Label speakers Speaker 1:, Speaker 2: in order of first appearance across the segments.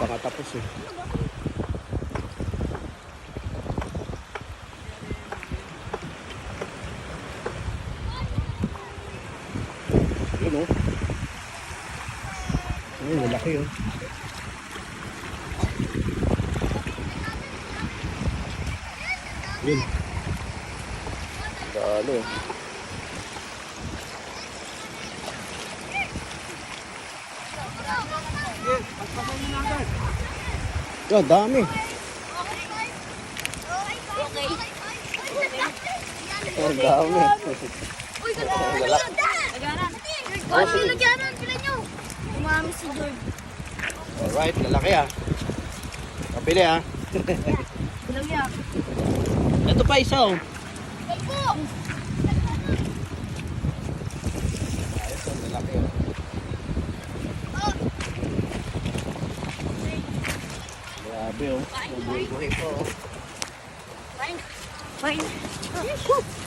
Speaker 1: pa nga tapos eh. Yun oh. Ayun, malaki oh. Yun. Dalo. Yan, dami. Ang dami.
Speaker 2: Uy, lagyanan. Oh, sige, lagyanan. Pila nyo. Umami si George.
Speaker 1: Alright, lalaki ah. Kapili ah.
Speaker 2: Lagyan.
Speaker 1: Ito pa isa oh.
Speaker 2: Ito.
Speaker 1: Ayos oh, lalaki oh. Grabe oh. Buhay po oh.
Speaker 2: Fine.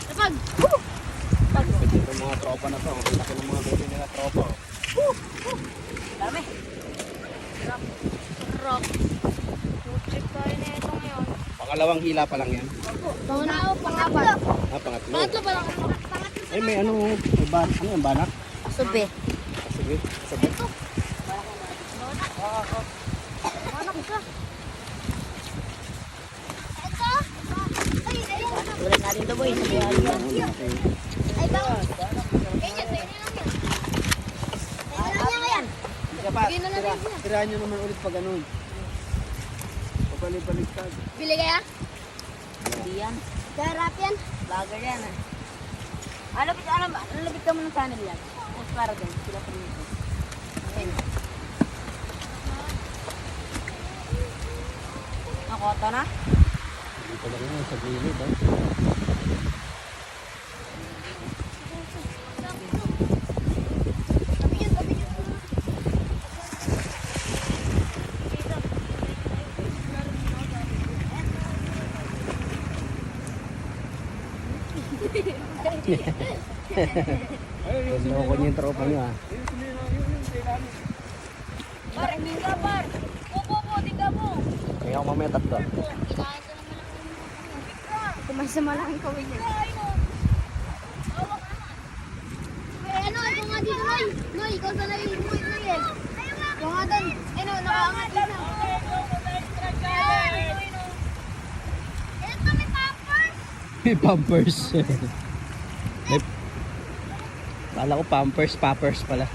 Speaker 2: Tapag.
Speaker 1: Ito yung mga tropa na to. Ang laki ng mga baby nila tropa oh.
Speaker 2: Dami. Rock. Check tayo na ito ngayon.
Speaker 1: Pangalawang hila pa lang yan.
Speaker 2: Pangatlo.
Speaker 1: Ah, pangatlo.
Speaker 2: Pangatlo pa lang.
Speaker 1: Eh may ano, may ano yung banak?
Speaker 2: Sube.
Speaker 1: Ah, sige, sabi.
Speaker 2: Banak isa. Ito. Ulit natin ito boy. Ay bang. Ganyan, ganyan lang yan. Ganyan lang yan. Bigyan na natin siya.
Speaker 1: Tirahan nyo naman ulit pag ganun. Pabalik-baliktad.
Speaker 2: Bili kaya? Hindi yan. Garap yan? Lager yan ah. Alapit ka mo ng channel yan. Mas para din. Sila pa rin ito. Ayan. Nakota na?
Speaker 1: Hindi pa lang yun sa gilid ah.
Speaker 2: Tabi yun, tabi yun.
Speaker 1: Loko niyo yung tropa nyo ah.
Speaker 2: Par, hindi ka par. Pupo, tingga mo.
Speaker 1: Kaya ako mamaya tatlo.
Speaker 2: Kumasa malaking kawin yan. Ano, ito nga dito, Noy. Noy, ikaw sa Noy. Ito nga doon. Ano, nakaangat dito. Ito, may pampers.
Speaker 1: May pampers. May... Kala ko pampers, poppers pala.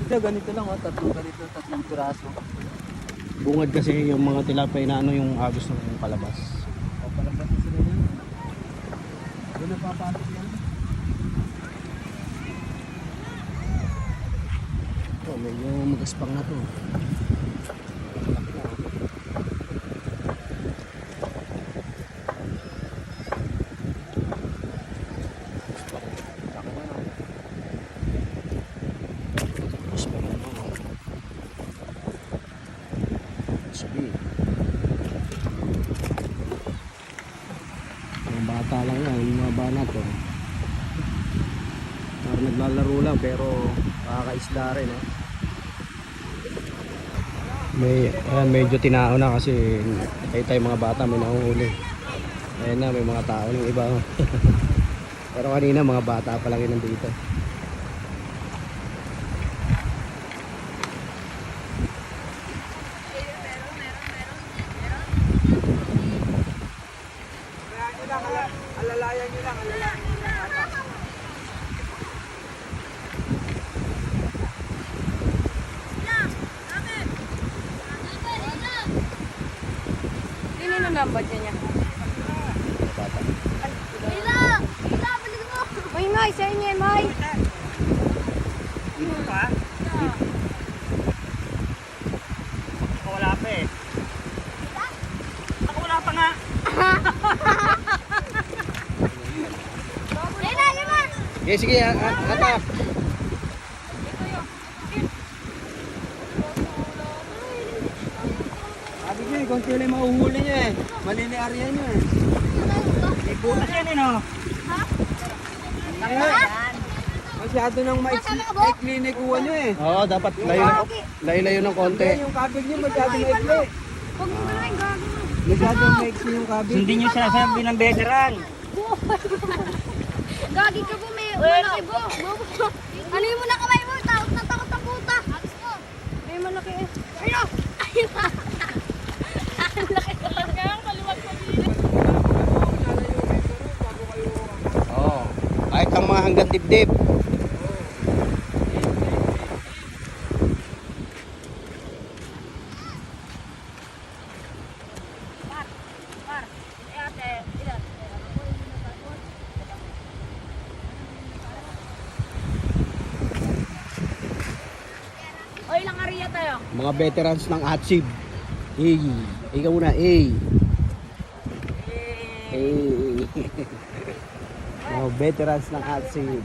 Speaker 1: Ito ganito lang oh, tatlong piraso. Bungad kasi yung mga tilapay na ano yung agos ng palabas. O palabas na sila yan. Doon na papasok yan. Oh, medyo magaspang na to. Ang bata lang yan, yung mga banat oh. Parang naglalaro lang pero makakaisda rin eh. Medyo tinao na kasi tayo mga bata may nahuhuli. Ayun na, may mga tao ng iba oh. Pero kanina mga bata pa lang yun nandito.
Speaker 3: Alalayan nyo lang, alalayan nyo lang.
Speaker 2: Sino na number niya?
Speaker 1: Bata.
Speaker 2: Ila, balik mo. May May, sa inyo, May.
Speaker 3: Dito pa? Ako wala pa eh. Ako wala pa nga.
Speaker 1: Okay, sige, atak. Sabi nyo eh, kung sino yung mahuhuli nyo eh. Malili area nyo eh.
Speaker 3: May butas yan eh no?
Speaker 2: Ha?
Speaker 1: Eh,
Speaker 4: Masyado nang maikli na kuha nyo eh.
Speaker 1: Oo, dapat layo ng konti.
Speaker 4: Yung kabig nyo masyado maikli.
Speaker 2: Huwag mo na rin gago.
Speaker 4: Masyado maikli yung kabig.
Speaker 3: Sundin nyo siya sabi ng veteran.
Speaker 2: Gagi ka po, may malaki po. Ano mo na kamay mo? Takot na takot ang puta. May malaki eh. Ayun! Ayun! Ang laki ko. Kaya maluwag pa dito.
Speaker 1: Oo. Kahit ang mga hanggang dibdib.
Speaker 2: O, ilang area tayo?
Speaker 1: Mga veterans ng Atsib. Hey, ikaw muna, hey. Hey. Mga veterans ng Atsib.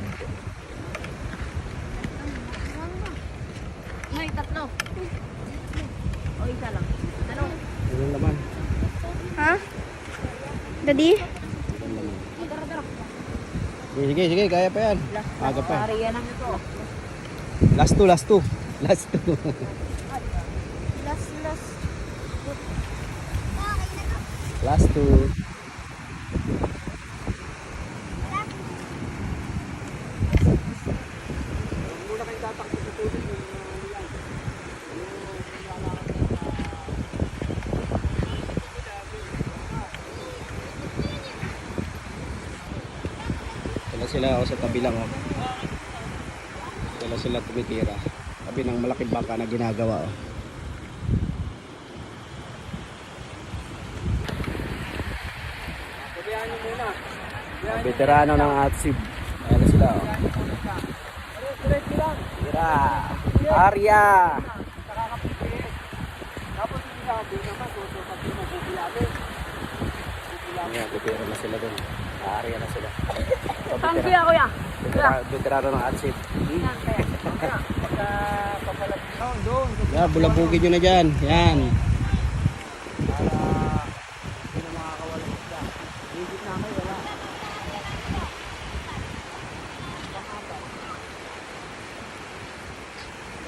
Speaker 2: Ay, tatlo. O, isa lang. Dalawa.
Speaker 1: Ilan naman?
Speaker 2: Ha? Daddy?
Speaker 1: Ilan naman?
Speaker 2: Tara, tara.
Speaker 1: Sige, sige, kaya pa yan. Aga pa.
Speaker 2: Area lang ito.
Speaker 1: Last two.
Speaker 2: Last.
Speaker 1: Last two.
Speaker 4: Muna kayong tatakbo sa tubig yung yan.
Speaker 1: Sila sa tabi lang. Oh. Sila tumitira. Tabi ng malaking bangka na ginagawa. Oh.
Speaker 4: Sabihan nyo muna.
Speaker 1: Mga veterano ng Atsib. Ayan na sila. Oh.
Speaker 4: Diretso lang.
Speaker 1: Tira. Arya.
Speaker 4: Tapos yung sabi naman, susunod yung mabubuyamin.
Speaker 1: Ayan, tutira na sila dun. Arya na sila.
Speaker 2: Saan kuya, kuya?
Speaker 1: Veterano ng Atsib.
Speaker 4: Papalag doon.
Speaker 1: Yeah, bulabugin nyo na dyan. Yan.
Speaker 4: Para hindi na makakawala isda. Higit na kayo, wala.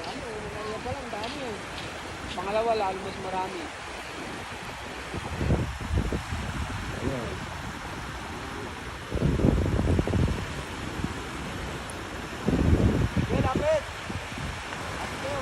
Speaker 4: Dami, unang pa lang, dami eh. Pangalawa, lalo mas marami.
Speaker 1: Ayan.
Speaker 4: Okay, lapit. Ato.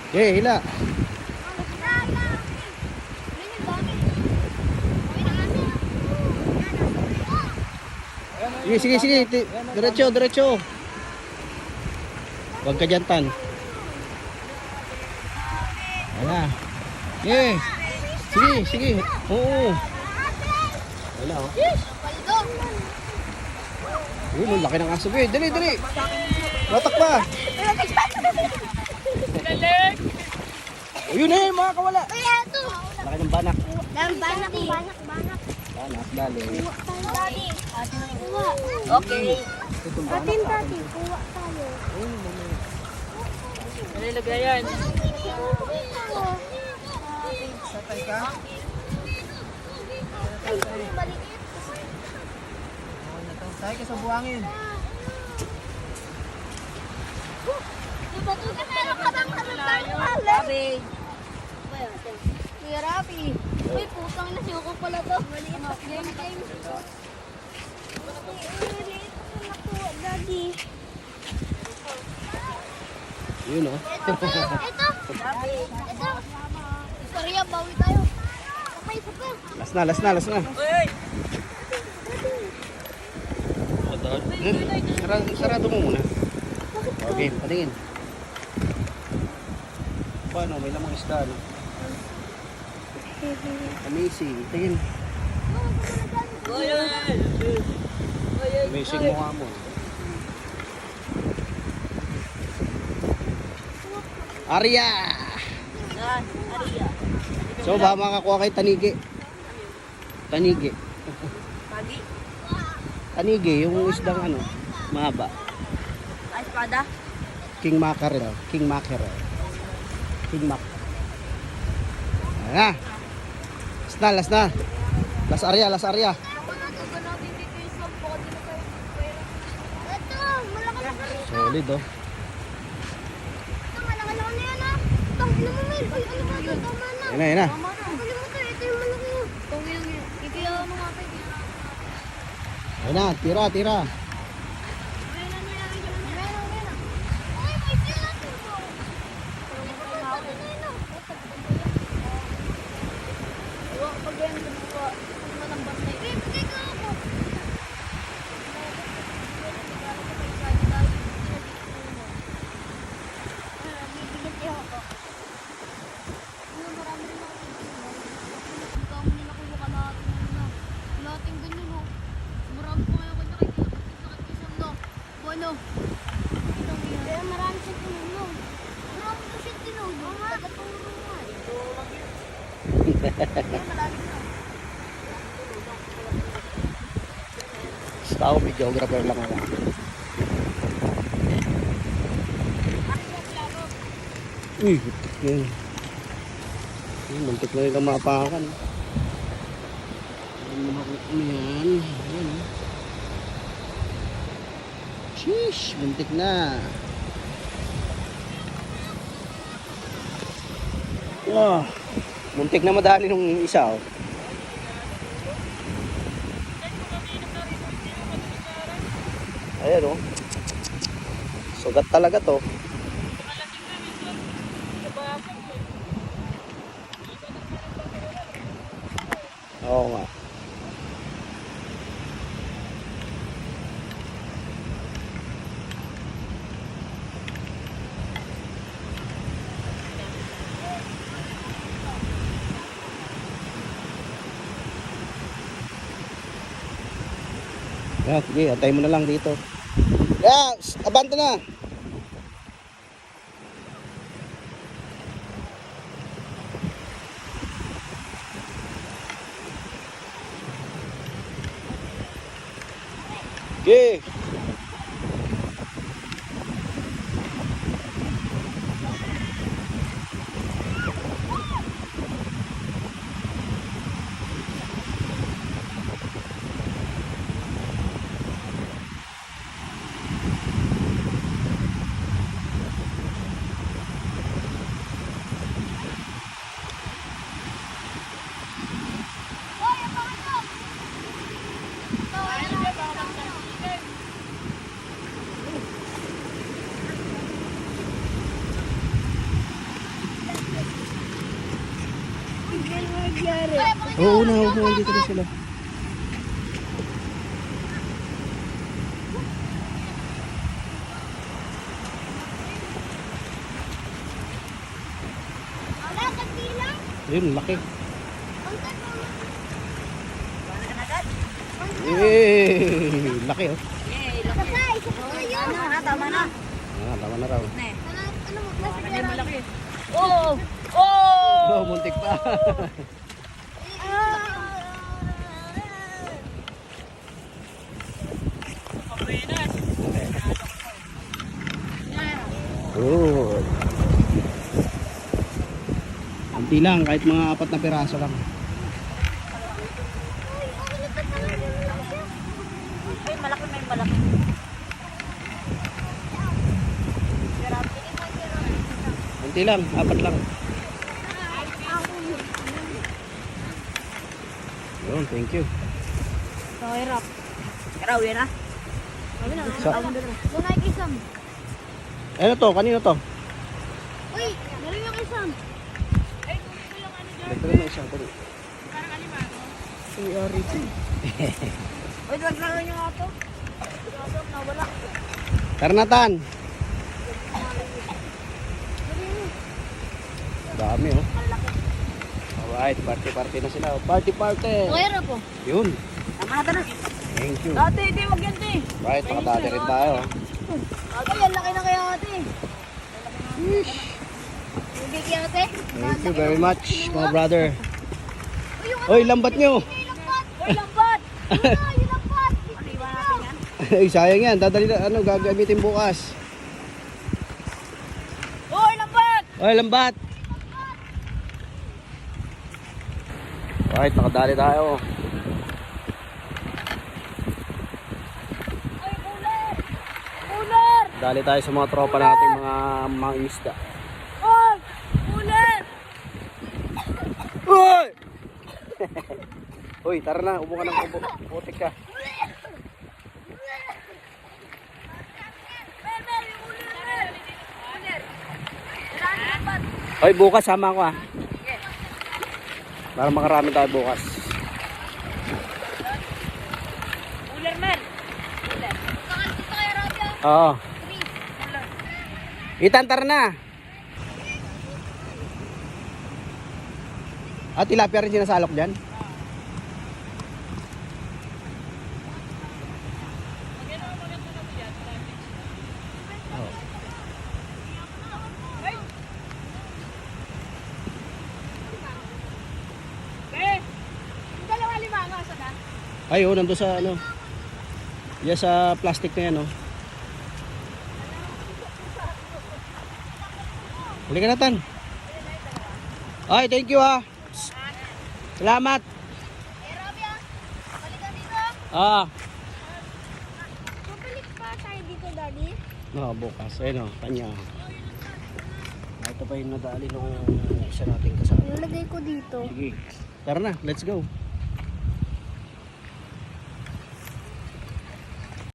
Speaker 1: Okay, hila. Sige. Diretso. Huwag ka dyan, Tan. Ayan. Sige. Oo. Wala, oh. Uy, laki ng aso. Dali. Latak pa. Ayun eh, mga kawala. Laki ng banak.
Speaker 2: Banak.
Speaker 1: Banak, dali.
Speaker 2: Okay. Atin, tati. Kuha tayo.
Speaker 3: Nalilagay yan.
Speaker 4: Satay ka? Tayo ka sa buhangin.
Speaker 2: Meron ka bang Rapi. Kuya Rapi. Uy, putang na siyoko pala to. Maliit na game. Maliit na nakuha, daddy.
Speaker 1: Yun oh.
Speaker 2: Ito. Korea, bawi tayo. Isa pa.
Speaker 1: Last na. Sarado mo muna. Okay, patingin. Paano? May lamang isda, no? Amazing. Tingin. Amazing mukha mo. Arya! So, ba makakuha kay Tanigi? Tanigi. Tanigi, yung isdang ano, mahaba.
Speaker 2: Ay, espada.
Speaker 1: King mackerel. King mackerel. King mac. Ayan na. Last na. Last area.
Speaker 2: Ito, malaki-laki.
Speaker 1: Solid oh.
Speaker 2: Ito, malaki-laki na yan, ah. Tangin mo, Mel. Ay, ano ba ito? Tama na.
Speaker 1: Ayan na.
Speaker 2: Tama na. Tangin mo to. Ito yung malaki yun. Tangin mo yun. Ikiyaw mo nga pa.
Speaker 1: Ayan na, tira.
Speaker 2: Ay, may sila to. Iwa, pag yan, diba, manambas na yun. Bigay ka ako. Bibigyan siya ako. Marami rin ako. Ang dami nila kuya kalating ganyan, oh. Marami po kayo kanya kakit-kakit no. Bueno. Kaya marami siyang tinulong. Marami po siyang tinulong. Tagatulong nga. Kaya marami na.
Speaker 1: Basta ako, videographer lang ako. Uy, butik na yun. Muntik na yung mapakan. Ayan. Sheesh, muntik na. Oh, muntik na madali nung isa oh. Ayan oh. Sugat talaga to. Oo nga. Yeah, sige, antay mo na lang dito. Yeah, abante na. Okay. Oo na, dito na sila. Ayun, laki. Laki oh.
Speaker 2: Tama na.
Speaker 1: Ah, tama na raw.
Speaker 2: Malaki.
Speaker 1: Oh, muntik pa. Good. Kunti lang, kahit mga 4 na piraso lang.
Speaker 2: May malaki.
Speaker 1: Kunti lang, 4 lang. Yun, thank you.
Speaker 2: Hirap. Karaw yan ah.
Speaker 1: So,
Speaker 2: Doon ay kisam.
Speaker 1: ano to? Kanino to?
Speaker 2: Sam.
Speaker 1: Ito na isa. Ito.
Speaker 2: Uy, dagdagan nyo nga to. Nawala.
Speaker 1: Tara na, Tan. Dami, oh. Alright, party-party na sila. Party-party.
Speaker 2: Kaya po.
Speaker 1: Yun.
Speaker 2: Tama na na.
Speaker 1: Thank you.
Speaker 3: Ate, di wag yan, te.
Speaker 1: Right, nakadali rin tayo.
Speaker 2: Ate, yan laki na kaya ate. Hindi kaya ate.
Speaker 1: Thank you very much, mga brother.
Speaker 2: Uy, yung
Speaker 1: Oy, lambat nyo.
Speaker 2: Uy, lambat. Uy, lambat. Yung lambat. Ano iwan natin yan?
Speaker 1: Ay, sayang yan. Dadali na, gagamitin bukas.
Speaker 3: Uy, lambat!
Speaker 1: Oy, lambat. Right, nakadali tayo.
Speaker 2: Ay, cooler. Cooler.
Speaker 1: Dali tayo sa mga tropa natin, mga isda.
Speaker 2: Uy, cooler.
Speaker 1: Uy! Uy, tara na. Ubo ka ng ubo. Putik ka.
Speaker 2: Mer, yung cooler, mer. Cooler. Kailangan ng lambat.
Speaker 1: Oy, bukas sama ako ah. Para makarami tayo bukas.
Speaker 3: Ular man.
Speaker 2: Bakal dito kay Rabia.
Speaker 1: Oo. Itan, tara na. At tilapia rin sinasalok dyan.
Speaker 2: Yung dalawa limanga, saan na?
Speaker 1: Ay, oh, nandun sa ano. Yan sa plastic na yan, oh. Halika na, Tan. Ay, thank you, ha. Salamat.
Speaker 2: Eh, Rabia. Balikan dito.
Speaker 1: Ah.
Speaker 2: Babalik pa tayo dito, Daddy.
Speaker 1: No, bukas. Ayun, oh, kanya. Ito pa yung nadali nung isa nating kasama.
Speaker 2: Nilagay ko dito.
Speaker 1: Sige. Tara na, let's go.